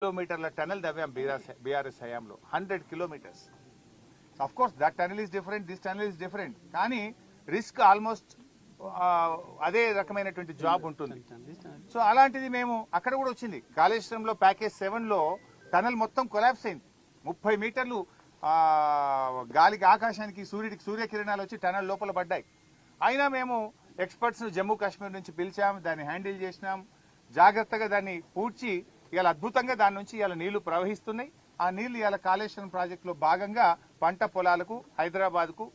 కిలోమీటర్ల tunnel దవ్వాం BRS హయాంలో 100 kilometres. Of course that tunnel is different, this tunnel is different, కానీ risk almost అదే రకమైనటువంటి జాబ్ ఉంటుంది. సో అలాంటిది మేము అక్కడ కూడా వచ్చింది. కాళేశ్వరంలో ప్యాకేజ్ 7లో టనల్ మొత్తం కొలాప్స్ అయింది. 30 మీటర్లు గాలికి ఆకాశానికి సూర్యకిరణాలు వచ్చి టనల్ లోపల పడ్డాయి. అయినా మేము ఎక్స్పర్ట్స్ జమ్మూ కాశ్మీర్ నుంచి పిలిచాం, దాన్ని హ్యాండిల్ చేసినాం, జాగ్రత్తగా దాన్ని పూడ్చి ఇవాళ అద్భుతంగా దాని నుంచి ఇవాళ నీళ్లు ప్రవహిస్తున్నాయి. ఆ నీళ్లు ఇవాళ కాళేశ్వరం ప్రాజెక్టులో భాగంగా పంట పొలాలకు, హైదరాబాద్ కు,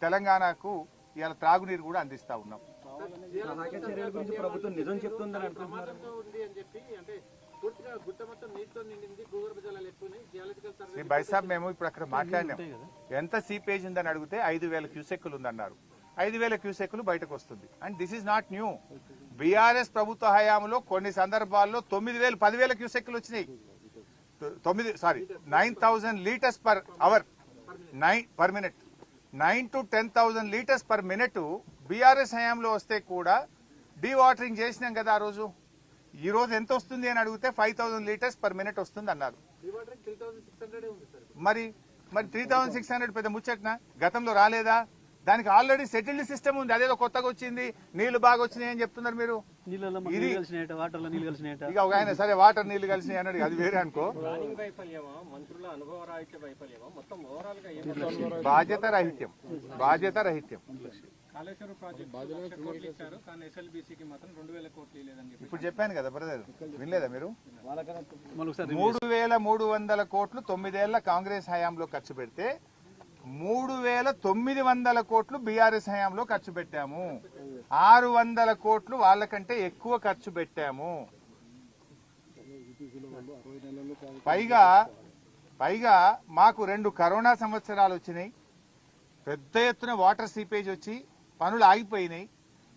తెలంగాణకు ఇవాళ త్రాగునీరు కూడా అందిస్తా ఉన్నాం. బైసాబ్ మేము ఇప్పుడు అక్కడ మాట్లాడినాం, ఎంత సీపేజ్ ఉందని అడిగితే 5,000 క్యూసెక్కులు ఉందన్నారు. 5,000 క్యూసెక్కులు బయటకు వస్తుంది. And this is not new. BRS ప్రభుత్వ హయాంలో కొన్ని సందర్భాల్లో 9,000, 10,000 క్యూసెక్కులు వచ్చినాయి. 9,000 litres per hour per minute, 9 to 10,000 litres per minute BRS హయాంలో వస్తే కూడా డీవాటరింగ్ చేసినాం కదా ఆ రోజు. ఈ రోజు ఎంత వస్తుంది అని అడిగితే 5,000 లీటర్స్ పర్ మినిట్ వస్తుంది అన్నారు. మరి 3,600 పెద్ద ముచ్చట్నా? గతంలో రాలేదా? దానికి ఆల్రెడీ సెటిల్డ్ సిస్టమ్ ఉంది. అదేదో కొత్తగా వచ్చింది, నీళ్లు బాగా వచ్చినాయి అని చెప్తున్నారు మీరు. ఇక ఒక ఆయన సరే వాటర్ నీళ్లు కలిసినాయి అన్నాడు, అది వేరే అనుకో. బాధ్యత రాహిత్యం. ఇప్పుడు చెప్పాను కదా బ్రదర్, వినలేదా మీరు? 3,300 కోట్లు 9 ఏళ్ల కాంగ్రెస్ హయాంలో ఖర్చు పెడితే 3,900 కోట్లు బీఆర్ఎస్ హయాంలో ఖర్చు పెట్టాము. 600 కోట్లు వాళ్ళకంటే ఎక్కువ ఖర్చు పెట్టాము. పైగా మాకు 2 కరోనా సంవత్సరాలు వచ్చినాయి. పెద్ద ఎత్తున వాటర్ సీపేజ్ వచ్చి పనులు ఆగిపోయినాయి.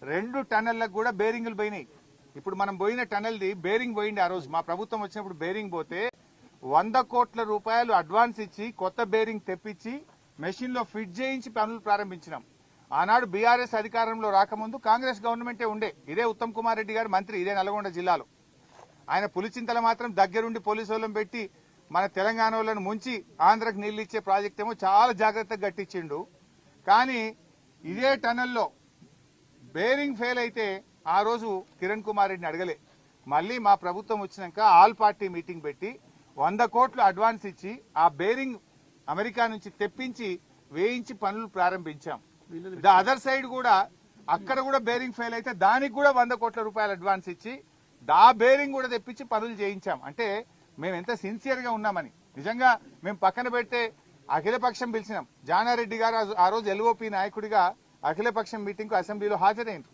2 టన్నెళ్లకు కూడా బేరింగులు పోయినాయి. ఇప్పుడు మనం పోయిన టన్నెల్ది బేరింగ్ పోయింది. ఆ రోజు మా ప్రభుత్వం వచ్చినప్పుడు బేరింగ్ పోతే 100 కోట్ల రూపాయలు అడ్వాన్స్ ఇచ్చి కొత్త బేరింగ్ తెప్పించి మెషిన్ లో ఫిట్ చేయించి పనులు ప్రారంభించినాం. ఆనాడు బీఆర్ఎస్ అధికారంలో రాకముందు కాంగ్రెస్ గవర్నమెంటే ఉండే. ఇదే ఉత్తమ్ కుమార్ రెడ్డి గారు మంత్రి, ఇదే నల్గొండ జిల్లాలో. ఆయన పులిచింతల మాత్రం దగ్గరుండి పోలీసు వాళ్ళని పెట్టి మన తెలంగాణ వాళ్ళను ముంచి ఆంధ్రకు నీళ్లు ఇచ్చే ప్రాజెక్ట్ ఏమో చాలా జాగ్రత్తగా గట్టించిండు. కానీ ఇదే టనల్లో బేరింగ్ ఫెయిల్ అయితే ఆ రోజు కిరణ్ కుమార్ రెడ్డిని అడగలే. మళ్ళీ మా ప్రభుత్వం వచ్చినాక ఆల్ పార్టీ మీటింగ్ పెట్టి 100 కోట్లు అడ్వాన్స్ ఇచ్చి ఆ బేరింగ్ అమెరికా నుంచి తెప్పించి వేయించి పనులు ప్రారంభించాం. ద అదర్ సైడ్ కూడా అక్కడ కూడా బేరింగ్ ఫెయిల్ అయితే దానికి కూడా 100 కోట్ల రూపాయలు అడ్వాన్స్ ఇచ్చి ఆ బేరింగ్ కూడా తెప్పించి పనులు చేయించాం. అంటే మేము ఎంత సిన్సియర్ గా ఉన్నామని. నిజంగా మేము పక్కన పెట్టే అఖిలపక్షం పిలిచినాం. జానారెడ్డి గారు ఆ రోజు ఎల్ఓపి నాయకుడిగా అఖిలపక్షం మీటింగ్ కు అసెంబ్లీలో హాజరైంది.